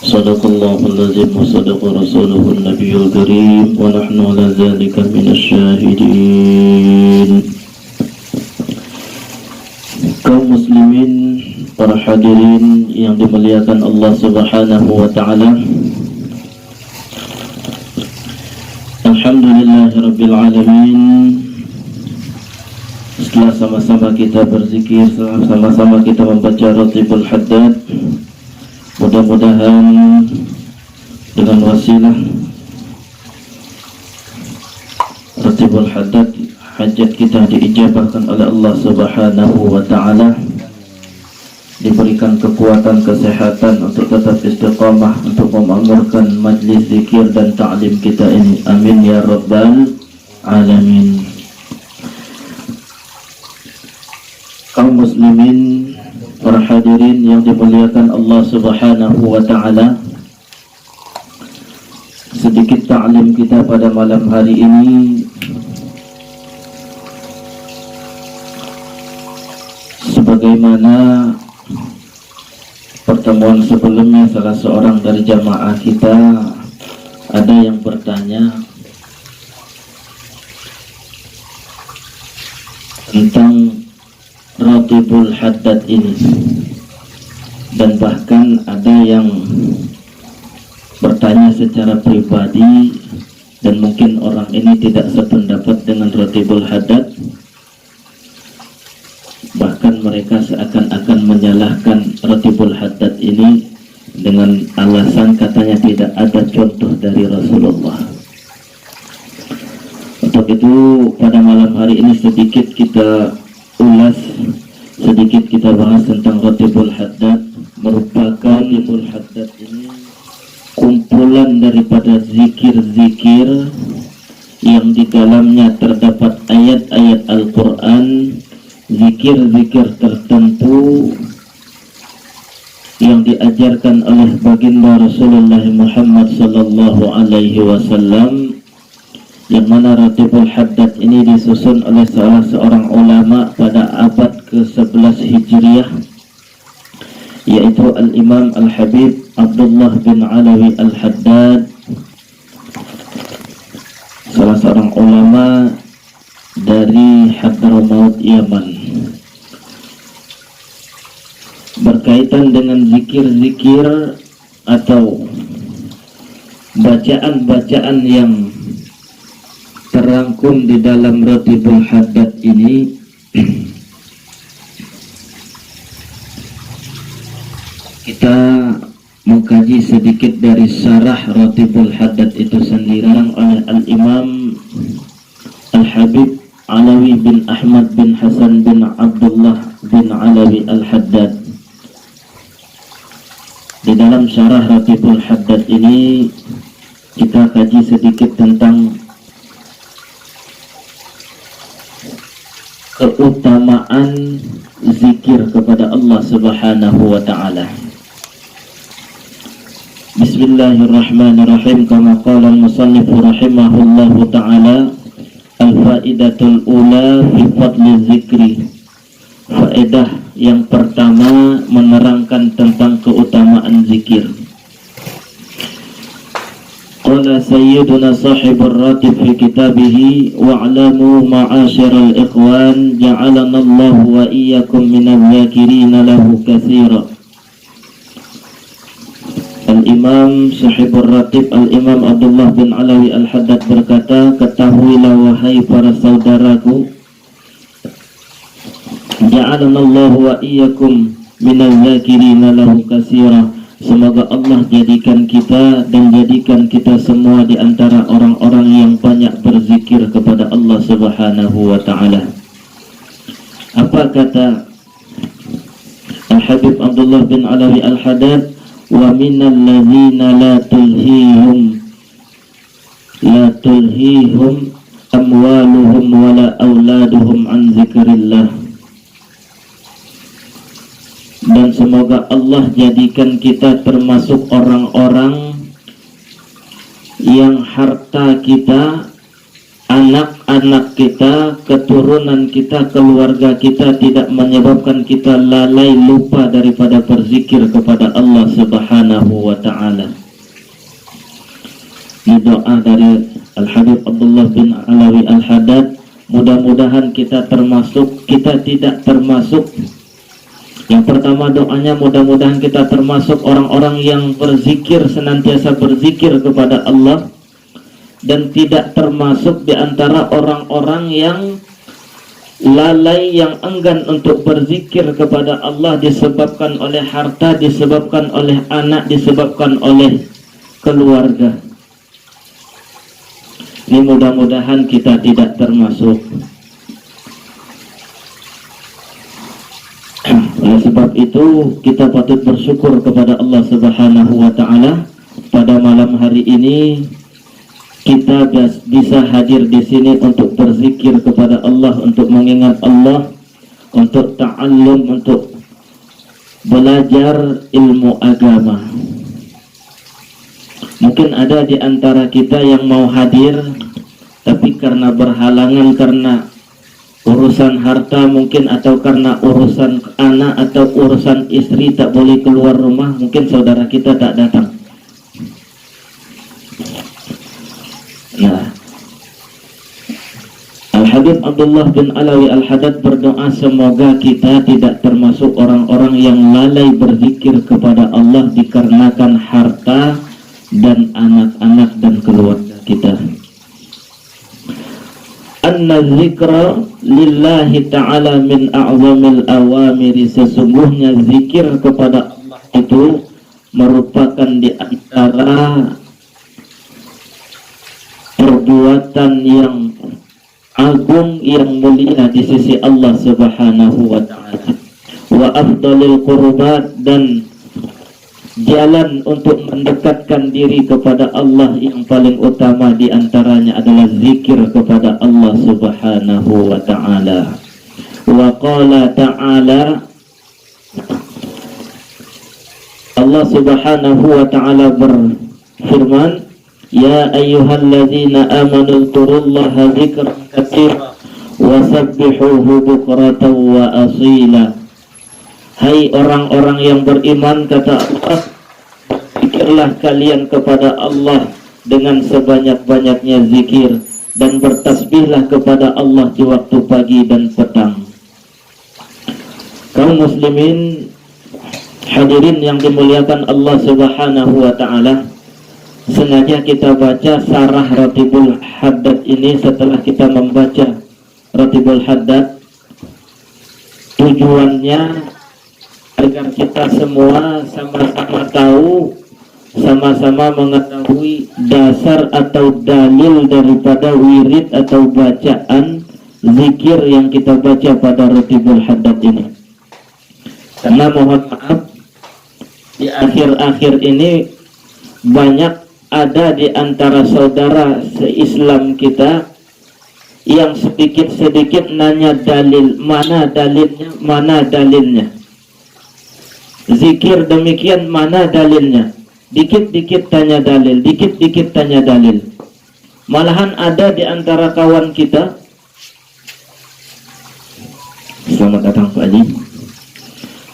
Sadaqallahul azim wa sadaqa rasuluhun nabiyul karim wa nahnu ala zalika minasyahidin. Kaum muslimin, para hadirin yang dimuliakan Allah Subhanahu wa taala. Alhamdulillahirabbil alamin. Setelah sama-sama kita berzikir, sama-sama kita membaca Ratibul Haddad, mudah-mudahan dengan wasilah Ratibul Haddad hajat kita diijabahkan oleh Allah Subhanahu wa taala, diberikan kekuatan kesehatan untuk tetap istiqamah untuk memakmurkan majlis zikir dan ta'lim kita ini. Amin ya rabbal alamin. Kaum muslimin, para hadirin yang dimuliakan Allah Subhanahu wa taala, sedikit ta'lim kita pada malam hari ini sebagaimana pertemuan sebelumnya. Salah seorang dari jamaah kita ada yang bertanya tentang Ratibul Haddad ini, dan bahkan ada yang bertanya secara pribadi, dan mungkin orang ini tidak sependapat dengan Ratibul Haddad. Bahkan mereka seakan-akan menyalahkan Ratibul Haddad ini dengan alasan katanya tidak ada contoh dari Rasulullah. Untuk itu pada malam hari ini sedikit kita ulas, sedikit kita bahas tentang Ratibul Haddad. Merupakan Ratibul Haddad ini kumpulan daripada zikir-zikir yang di dalamnya terdapat ayat-ayat Al-Quran, zikir-zikir tertentu yang diajarkan oleh baginda Rasulullah Muhammad sallallahu alaihi wasallam, yang mana Ratibul Haddad ini disusun oleh salah seorang ulama pada abad ke-11 Hijriah, yaitu Al-Imam Al-Habib Abdullah bin Alawi Al-Haddad, salah seorang ulama dari Hadramaut, Yaman. Berkaitan dengan zikir-zikir atau bacaan-bacaan yang terangkum di dalam Ratibul Haddad ini, kita mengkaji sedikit dari syarah Ratibul Haddad itu sendiri oleh Al-Imam Al-Habib Alawi bin Ahmad bin Hasan bin Abdullah bin Alawi Al-Haddad. Di dalam syarah Ratibul Haddad ini kita kaji sedikit tentang keutamaan zikir kepada Allah Subhanahu wa taala. Bismillahirrahmanirrahim. Kama qala al-musannif rahimahullahu taala, al-faidatul ula fi fadli zikri. Faedah yang pertama menerangkan tentang keutamaan zikir. Qala sayyiduna sahibur ratib fi kitabihi wa'lamu ma'asyiral ikhwan ja'alana Allahu wa iyyakum minal dzakirina lahu katsira. Al-Imam Sahibur Ratib Al-Imam Abdullah bin Alawi Al-Haddad berkata, ketahuilah wahai para saudaraku, ja'alanallahu wa iyyakum minal dzakirina lahu katsira. Semoga Allah jadikan kita dan jadikan kita semua di antara orang-orang yang banyak berzikir kepada Allah Subhanahu wa taala. Apa kata Al-Habib Abdullah bin Alawi Al-Haddad? Wa minal ladzina la tulhihum amwaluhum wala auladuhum an zikrillah. Dan semoga Allah jadikan kita termasuk orang-orang yang harta kita, anak-anak kita, keturunan kita, keluarga kita tidak menyebabkan kita lalai lupa daripada berzikir kepada Allah Subhanahu wa ta'ala. Ini doa dari Al-Habib Abdullah bin Alawi Al-Haddad. Mudah-mudahan kita tidak termasuk. Yang pertama doanya, mudah-mudahan kita termasuk orang-orang yang berzikir, senantiasa berzikir kepada Allah, dan tidak termasuk di antara orang-orang yang lalai, yang enggan untuk berzikir kepada Allah disebabkan oleh harta, disebabkan oleh anak, disebabkan oleh keluarga. Ini mudah-mudahan kita tidak termasuk. Oleh sebab itu kita patut bersyukur kepada Allah Subhanahu wa ta'ala. Pada malam hari ini kita bisa hadir di sini untuk berzikir kepada Allah, untuk mengingat Allah, untuk ta'allum, untuk belajar ilmu agama. Mungkin ada di antara kita yang mau hadir, tapi karena berhalangan, karena urusan harta mungkin, atau karena urusan anak atau urusan istri tak boleh keluar rumah, mungkin saudara kita tak datang. Nah, Al-Habib Abdullah bin Alawi Al-Haddad berdoa semoga kita tidak termasuk orang-orang yang lalai berzikir kepada Allah dikarenakan harta dan anak-anak dan keluarga kita. Anna zikra lillahi ta'ala min a'zamil awamiri, sesungguhnya zikir kepada Allah itu merupakan di antara perbuatan yang agung, yang mulia di sisi Allah Subhanahu wa ta'ala. Wa afdalil qurbat, dan jalan untuk mendekatkan diri kepada Allah yang paling utama di antaranya adalah zikir kepada Allah Subhanahu wa ta'ala. Wa qala ta'ala, Allah Subhanahu wa ta'ala berfirman, ya ayyuhalladzina amanu dzkurullaha dzikran katsiran wa sabbihuhu bukratan wa asila. Hai orang-orang yang beriman, kata Allah, zikirlah kalian kepada Allah dengan sebanyak-banyaknya zikir, dan bertasbihlah kepada Allah di waktu pagi dan petang. Kaum muslimin hadirin yang dimuliakan Allah Subhanahu wa ta'ala, sengaja kita baca Sarah Ratibul Haddad ini. Setelah kita membaca Ratibul Haddad, tujuannya agar kita semua sama-sama tahu, sama-sama mengetahui dasar atau dalil daripada wirid atau bacaan zikir yang kita baca pada Ratibul Haddad ini. Karena mohon maaf, di akhir-akhir ini banyak ada di antara saudara se-Islam kita yang sedikit-sedikit nanya dalil, mana dalilnya, mana dalilnya. Zikir demikian, mana dalilnya? Dikit-dikit tanya dalil, dikit-dikit tanya dalil. Malahan ada di antara kawan kita, selamat datang Pak Haji.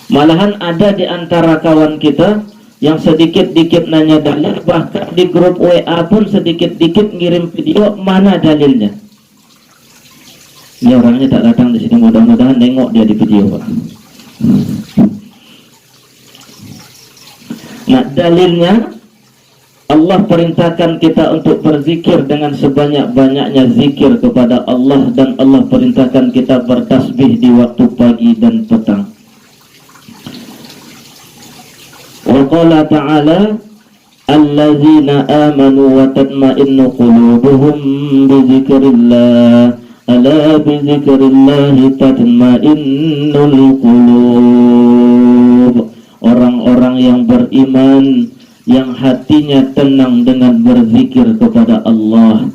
Malahan ada di antara kawan kita yang sedikit-dikit nanya dalil, bahkan di grup WA pun sedikit-dikit ngirim video, mana dalilnya? Dia orangnya tak datang di sini, mudah-mudahan nengok dia di video, Pak. Nah, dalilnya Allah perintahkan kita untuk berzikir dengan sebanyak-banyaknya zikir kepada Allah, dan Allah perintahkan kita bertasbih di waktu pagi dan petang. Wa qala ta'ala, allazina amanu wa tatma'innu qulubuhum bi dzikrillah, ala bi dzikrillah tatma'innul qulub. Orang-orang yang beriman, yang hatinya tenang dengan berzikir kepada Allah.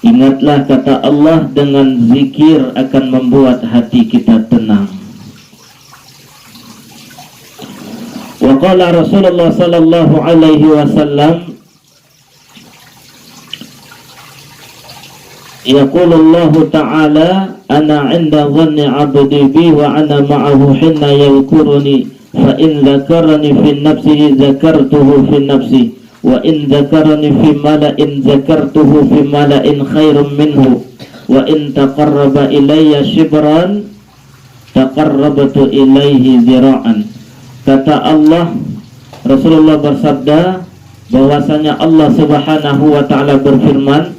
Ingatlah kata Allah, dengan zikir akan membuat hati kita tenang. Wa qala Rasulullah sallallahu alaihi wasallam, Yaqulullahu ta'ala ana 'inda dhanni 'abdi bi wa ana ma'ahu hina yadhkuruni fa in dzakarani fi nafsihi dzakartuhu fi nafsi wa in dzakarani fi mala'in dzakartuhu fi mala'in khairum minhu wa in taqarraba ilayya shibran taqarrabtu ilaihi zira'an. Kata Allah, Rasulullah bersabda bahwasanya Allah Subhanahu wa taala berfirman,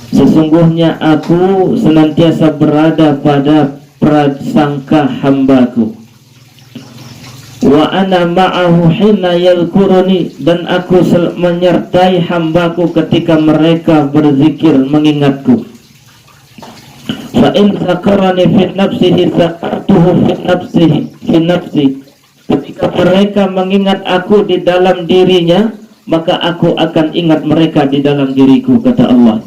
sesungguhnya aku senantiasa berada pada prasangka hambaku. Wa ana ma'ahu hina yadhkuruni, dan aku menyertai hambaku ketika mereka berzikir mengingatku. Fa in zakarani fi nafsihi zakartuhu fi nafsi. Ketika mereka mengingat aku di dalam dirinya, maka aku akan ingat mereka di dalam diriku, kata Allah.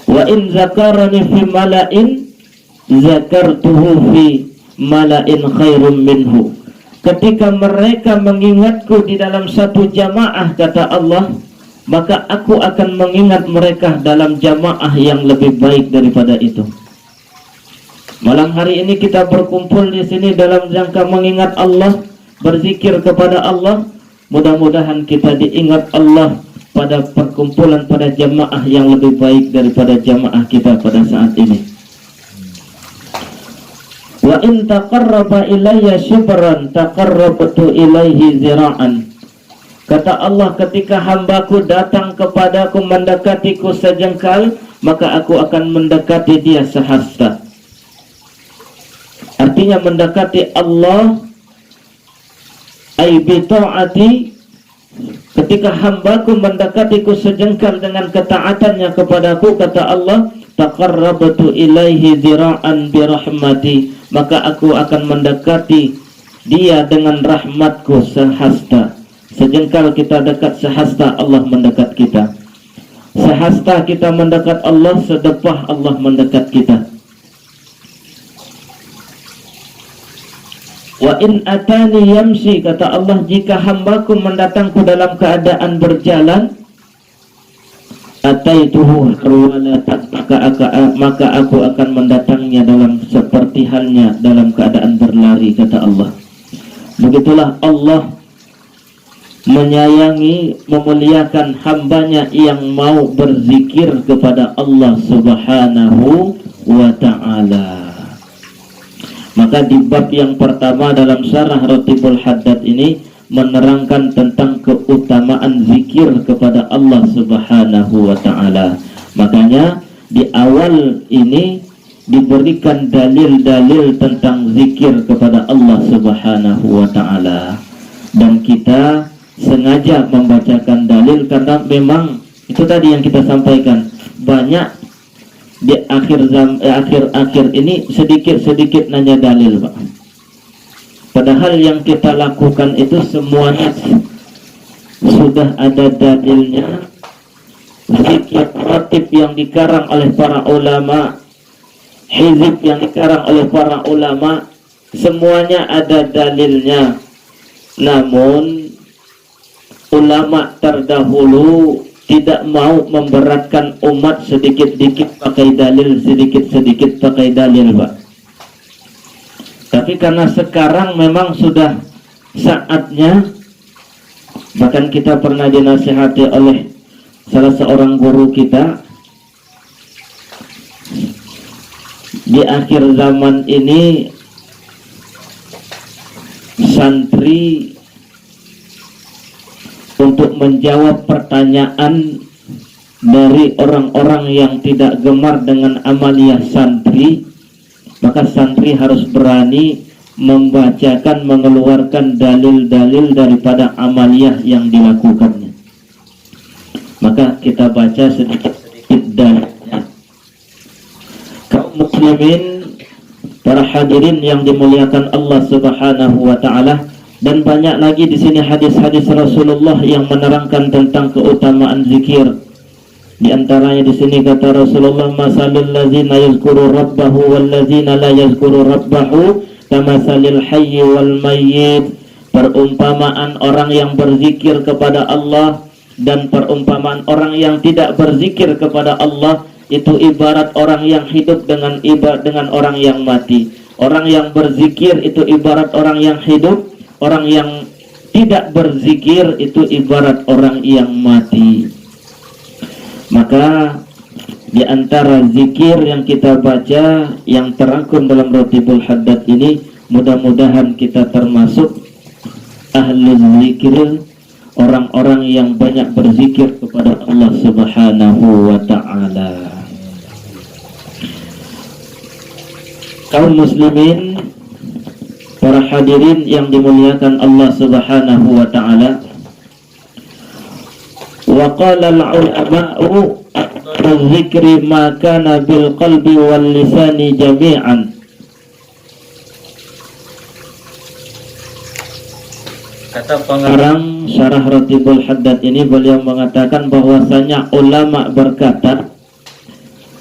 Wa in zakarani fi mala'in zakartuhu fi mala'in khairum minhu. Ketika mereka mengingatku di dalam satu jamaah, kata Allah, maka aku akan mengingat mereka dalam jamaah yang lebih baik daripada itu. Malam hari ini kita berkumpul di sini dalam rangka mengingat Allah, berzikir kepada Allah. Mudah-mudahan kita diingat Allah pada perkumpulan, pada jamaah yang lebih baik daripada jamaah kita pada saat ini. Wa in taqarraba ilayya shibran taqarrabtu ilaihi zira'an. Kata Allah, ketika hambaku datang kepadaku mendekatiku sejengkal, maka aku akan mendekati dia sehasta. Artinya mendekati Allah ay bi ta'ati. Ketika hambaku mendekatiku sejengkal dengan ketaatannya kepadaku, kata Allah, taqarrabtu ilaihi zira'an bi rahmati, maka aku akan mendekati dia dengan rahmatku sehasta. Sejengkal kita dekat sehasta Allah mendekat kita. Sehasta kita mendekat Allah, sedepah Allah mendekat kita. Wa in atani yamshi, kata Allah, jika hambaku mendatangku dalam keadaan berjalan, ataituhu harwalatan, maka aku akan mendatangnya dalam seperti halnya dalam keadaan berlari, kata Allah. Begitulah Allah menyayangi, memuliakan hambanya yang mau berzikir kepada Allah Subhanahu wa ta'ala. Maka di bab yang pertama dalam syarah Ratibul Haddad ini menerangkan tentang keutamaan zikir kepada Allah Subhanahu wa ta'ala. Makanya di awal ini diberikan dalil-dalil tentang zikir kepada Allah Subhanahu wa ta'ala. Dan kita sengaja membacakan dalil karena memang itu tadi yang kita sampaikan, banyak di akhir ini sedikit nanya dalil, Pak. Padahal yang kita lakukan itu semuanya sudah ada dalilnya. Zikir ratib yang dikarang oleh para ulama, hizib yang dikarang oleh para ulama, semuanya ada dalilnya. Namun ulama terdahulu tidak mau memberatkan umat sedikit-sedikit pakai dalil, sedikit-sedikit pakai dalil, Pak. Tapi karena sekarang memang sudah saatnya, bahkan kita pernah dinasihati oleh salah seorang guru kita, di akhir zaman ini santri untuk menjawab pertanyaan dari orang-orang yang tidak gemar dengan amaliyah santri, maka santri harus berani membacakan, mengeluarkan dalil-dalil daripada amaliyah yang dilakukannya. Maka kita baca sedikit-sedikit dalilnya. Kaum muslimin, para hadirin yang dimuliakan Allah Subhanahu wa ta'ala, dan banyak lagi di sini hadis-hadis Rasulullah yang menerangkan tentang keutamaan zikir. Di antaranya di sini kata Rasulullah, masalul ladzina yazkuru rabbahu wal ladzina la yazkuru rabbahu kamasalil hayyi wal mayyit. Perumpamaan orang yang berzikir kepada Allah dan perumpamaan orang yang tidak berzikir kepada Allah itu ibarat orang yang hidup dengan orang yang mati. Orang yang berzikir itu ibarat orang yang hidup, orang yang tidak berzikir itu ibarat orang yang mati. Maka di antara zikir yang kita baca yang terangkum dalam Ratibul Haddad ini, mudah-mudahan kita termasuk ahlul zikir, orang-orang yang banyak berzikir kepada Allah Subhanahu wa ta'ala. Kaum muslimin, para hadirin yang dimuliakan Allah Subhanahu wa ta'ala, wa qala al-ulama'u al-zikri ma kana bil qalbi wal lisani jami'an. Kata pengarang Syarah Ratibul Haddad ini, beliau mengatakan bahwasanya ulama berkata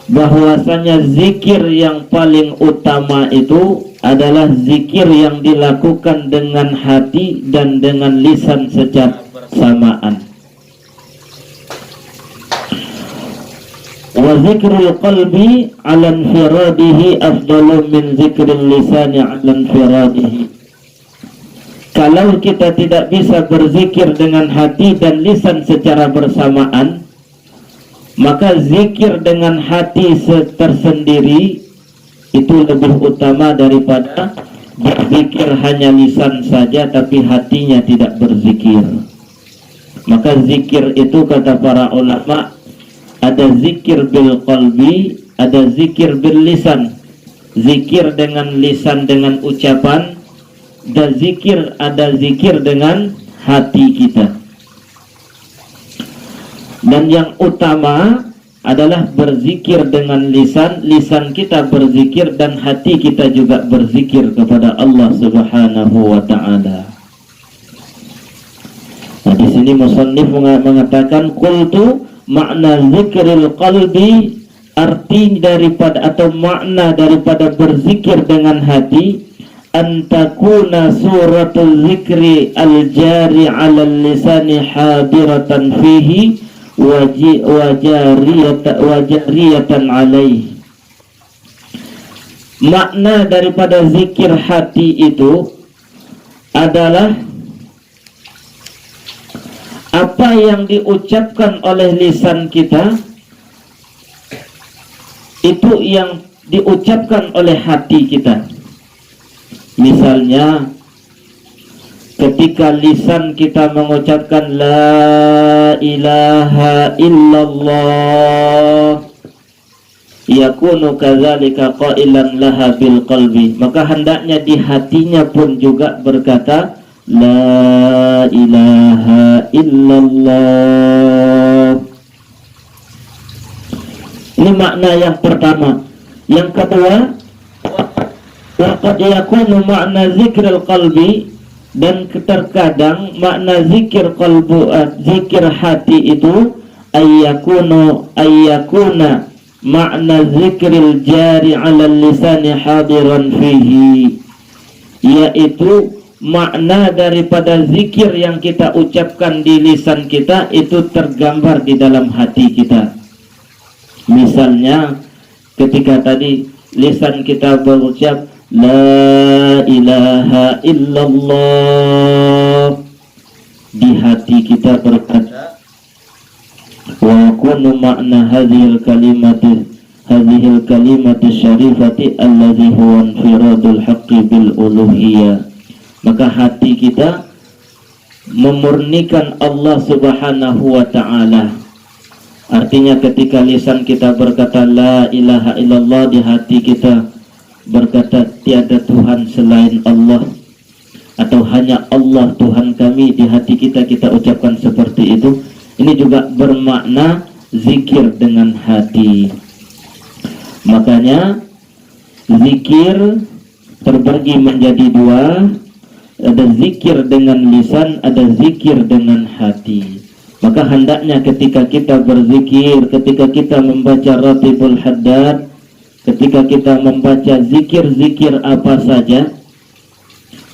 bahwasanya zikir yang paling utama itu adalah zikir yang dilakukan dengan hati dan dengan lisan secara bersamaan. Wa zikrul qalbi 'ala infiradihi afdalu min zikril lisani 'ala infiradihi. Kalau kita tidak bisa berzikir dengan hati dan lisan secara bersamaan, maka zikir dengan hati tersendiri itu lebih utama daripada berzikir hanya lisan saja tapi hatinya tidak berzikir. Maka zikir itu kata para ulama, ada zikir bil qalbi, ada zikir bil lisan. Zikir dengan lisan dengan ucapan, ada zikir dengan hati kita. Dan yang utama adalah berzikir dengan lisan, lisan kita berzikir dan hati kita juga berzikir kepada Allah Subhanahu wa ta'ala. Nah, di sini musannif mengatakan qultu makna zikril qalbi, arti daripada atau makna daripada berzikir dengan hati, antakuna suratul zikri al-jari 'ala lisani hadiratan fihi wajariyatan alaih. Makna daripada zikir hati itu adalah apa yang diucapkan oleh lisan kita itu yang diucapkan oleh hati kita. Misalnya ketika lisan kita mengucapkan la ilaha illallah, yakunu kadzalika qailan laha bil qalbi, maka hendaknya di hatinya pun juga berkata la ilaha illallah. Ini makna yang pertama. Yang kedua, waqad yakunu makna zikril qalbi, dan terkadang makna zikir zikir hati itu ayyakuna makna zikril jari 'ala lisani hadiran fihi, yaitu makna daripada zikir yang kita ucapkan di lisan kita itu tergambar di dalam hati kita. Misalnya ketika tadi lisan kita berucap la ilaha illallah, di hati kita berkata wa kunu makna hadhil kalimati syarifati alladhi huwa infiradul haqqi bil uluhiyah. Maka hati kita memurnikan Allah Subhanahu wa ta'ala. Artinya ketika lisan kita berkata la ilaha illallah, di hati kita berkata tiada Tuhan selain Allah, atau hanya Allah Tuhan kami, di hati kita ucapkan seperti itu. Ini juga bermakna zikir dengan hati. Makanya zikir terbagi menjadi dua, ada zikir dengan lisan, ada zikir dengan hati. Maka hendaknya ketika kita berzikir, ketika kita membaca Ratibul Haddad, ketika kita membaca zikir-zikir apa saja,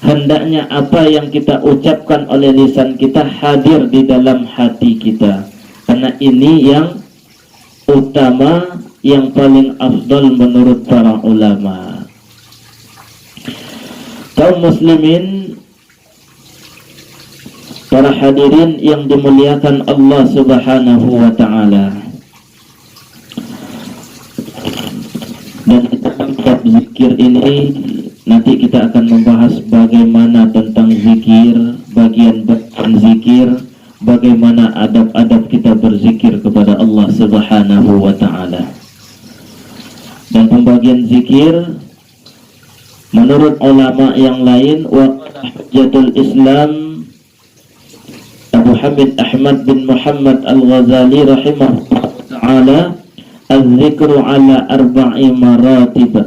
hendaknya apa yang kita ucapkan oleh lisan kita hadir di dalam hati kita. Karena ini yang utama, yang paling afdal menurut para ulama. Kaum muslimin, para hadirin yang dimuliakan Allah Subhanahu wa ta'ala, dan kita dalam zikir ini nanti kita akan membahas bagaimana tentang zikir, bagian-bagian zikir, bagaimana adab-adab kita berzikir kepada Allah Subhanahu wa ta'ala. Dan pembagian zikir menurut ulama yang lain, wa hujjatul Islam Abu Hamid Ahmad bin Muhammad Al-Ghazali rahimahullah ta'ala, az-zikru ala arba'i maratib,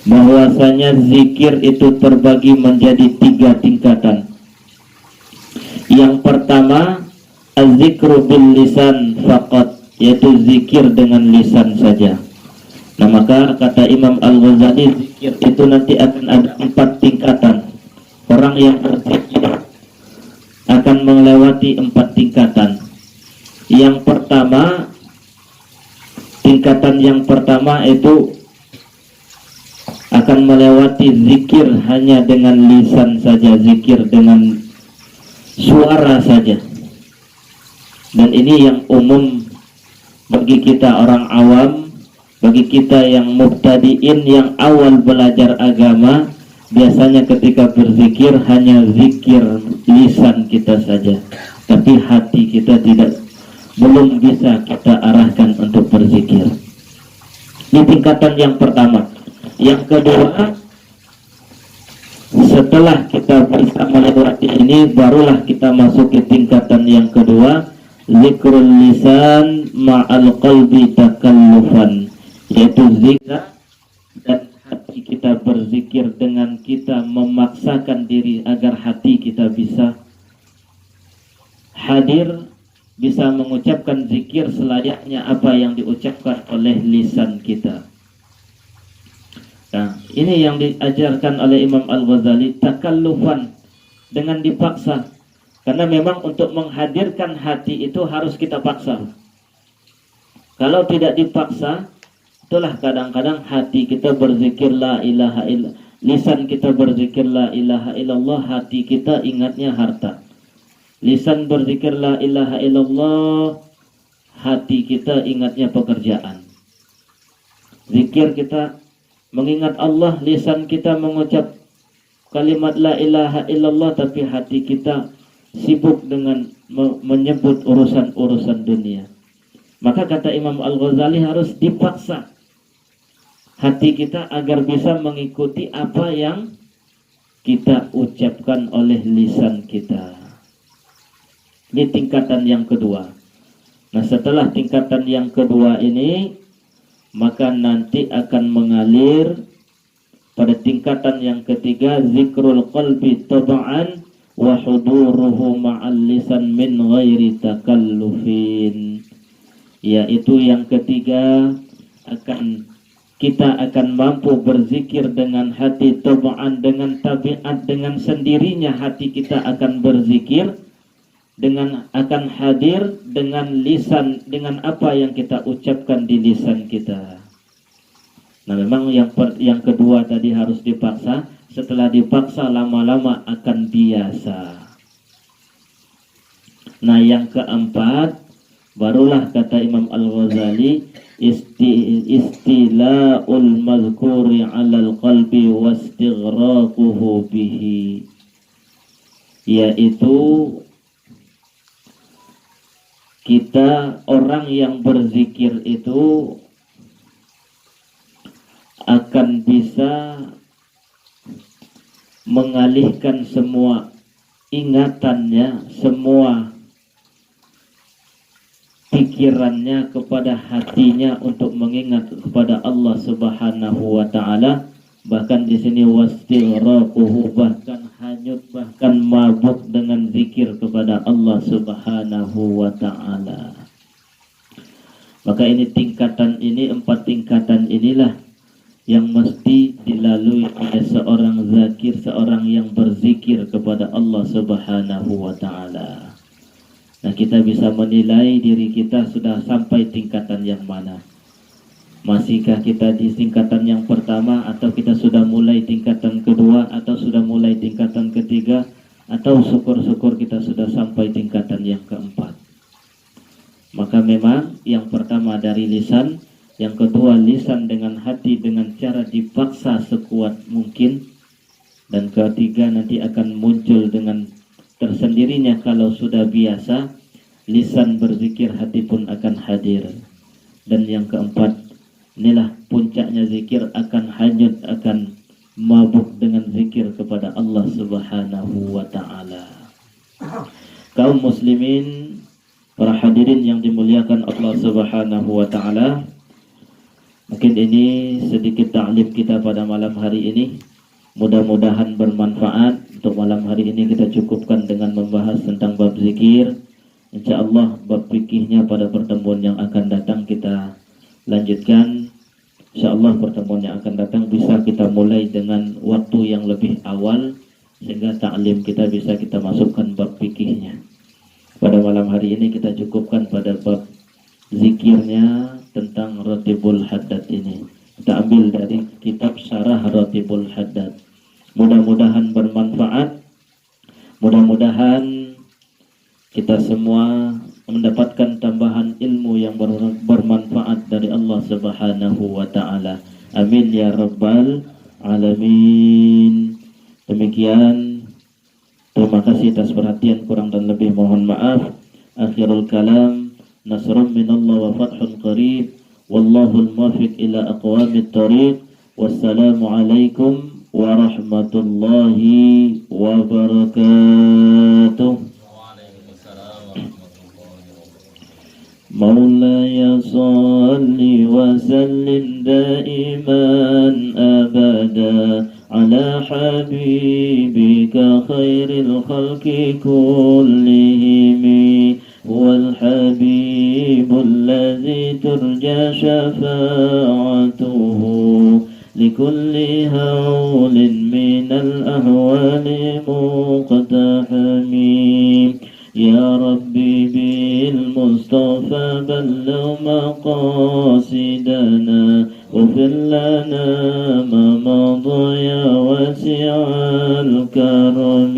bahwasanya zikir itu terbagi menjadi 3 tingkatan. Yang pertama, az-zikru bil lisan faqat, yaitu zikir dengan lisan saja. Nah, maka kata Imam Al-Ghazali, zikir itu nanti akan ada 4 tingkatan. Orang yang berzikir akan melewati 4 tingkatan. Yang pertama, tingkatan yang pertama itu akan melewati zikir hanya dengan lisan saja, zikir dengan suara saja. Dan ini yang umum bagi kita orang awam, bagi kita yang mubtadiin, yang awal belajar agama, biasanya ketika berzikir hanya zikir lisan kita saja, tapi hati kita belum bisa kita arahkan untuk berzikir. Ini tingkatan yang pertama. Yang kedua, setelah kita bisa melewati ini, barulah kita masuk ke tingkatan yang kedua, zikrul lisan ma'al qalbi takallufan, yaitu zikir dan hati kita berzikir dengan kita memaksakan diri agar hati kita bisa hadir, bisa mengucapkan zikir selayaknya apa yang diucapkan oleh lisan kita. Nah, ini yang diajarkan oleh Imam Al-Ghazali, takallufan, dengan dipaksa. Karena memang untuk menghadirkan hati itu harus kita paksa. Kalau tidak dipaksa, itulah kadang-kadang hati kita berzikir la ilaha illallah, lisan kita berzikir la ilaha illallah, hati kita ingatnya harta. Lisan berzikir la ilaha illallah, hati kita ingatnya pekerjaan. Zikir kita mengingat Allah, lisan kita mengucap kalimat la ilaha illallah, tapi hati kita sibuk dengan menyebut urusan-urusan dunia. Maka kata Imam Al-Ghazali, harus dipaksa hati kita agar bisa mengikuti apa yang kita ucapkan oleh lisan kita. Ini tingkatan yang kedua. Nah, setelah tingkatan yang kedua ini, maka nanti akan mengalir pada tingkatan yang ketiga, zikrul qalbi taba'an wa huduruhu ma'al lisan min ghairi takallufin, yaitu yang ketiga, kita akan mampu berzikir dengan hati taba'an, dengan tabiat, dengan sendirinya hati kita akan berzikir, akan hadir dengan lisan, dengan apa yang kita ucapkan di lisan kita. Nah, memang yang kedua tadi harus dipaksa. Setelah dipaksa, lama-lama akan biasa. Nah, yang keempat, barulah kata Imam Al-Ghazali, istila'ul mazkuri 'alal qalbi wastighraquhu bihi, yaitu kita, orang yang berzikir itu akan bisa mengalihkan semua ingatannya, semua pikirannya kepada hatinya untuk mengingat kepada Allah Subhanahu wa ta'ala. Bahkan di sini wastilraquhu, bahkan hanyut, bahkan mabuk dengan zikir kepada Allah Subhanahu wa ta'ala. Maka ini tingkatan ini, 4 tingkatan inilah yang mesti dilalui oleh seorang zakir, seorang yang berzikir kepada Allah Subhanahu wa ta'ala. Nah, kita bisa menilai diri kita sudah sampai tingkatan yang mana. Masihkah kita di tingkatan yang pertama, atau kita sudah mulai tingkatan kedua, atau sudah mulai tingkatan ketiga, atau syukur-syukur kita sudah sampai tingkatan yang keempat. Maka memang yang pertama dari lisan, yang kedua lisan dengan hati dengan cara dipaksa sekuat mungkin, dan ketiga nanti akan muncul dengan tersendirinya kalau sudah biasa. Lisan berzikir, hati pun akan hadir. Dan yang keempat, inilah puncaknya zikir, akan hanyut, akan mabuk dengan zikir kepada Allah Subhanahu wa ta'ala. Kaum muslimin, para hadirin yang dimuliakan Allah Subhanahu wa ta'ala, mungkin ini sedikit ta'lim kita pada malam hari ini. Mudah-mudahan bermanfaat. Untuk malam hari ini kita cukupkan dengan membahas tentang bab zikir. InsyaAllah bab fikihnya pada pertemuan yang akan datang kita lanjutkan. InsyaAllah pertemuan yang akan datang bisa kita mulai dengan waktu yang lebih awal, sehingga ta'lim kita bisa kita masukkan bab fikihnya. Pada malam hari ini kita cukupkan pada bab zikirnya tentang Ratibul Haddad ini. Kita ambil dari kitab Syarah Ratibul Haddad. Mudah-mudahan bermanfaat. Mudah-mudahan kita semua mendapatkan tambahan ilmu yang bermanfaat dari Allah Subhanahu wa ta'ala. Amin ya rabbal alamin. Demikian, terima kasih atas perhatian, kurang dan lebih mohon maaf. Akhirul kalam, nasrun minallah wa fathun qarib, wallahul muwaffiq ila aqwamit thariq. Wassalamualaikum warahmatullahi wabarakatuh. مولاي صل وسلم دائما أبدا على حبيبك خير الخلق كلهم. هو الحبيب الذي ترجى شفاعته لكل هول من الأهوال مقتحم. يا ربي بالمصطفى بلغ مقاصدنا واغفر لنا ما مضى يا واسع الكرم.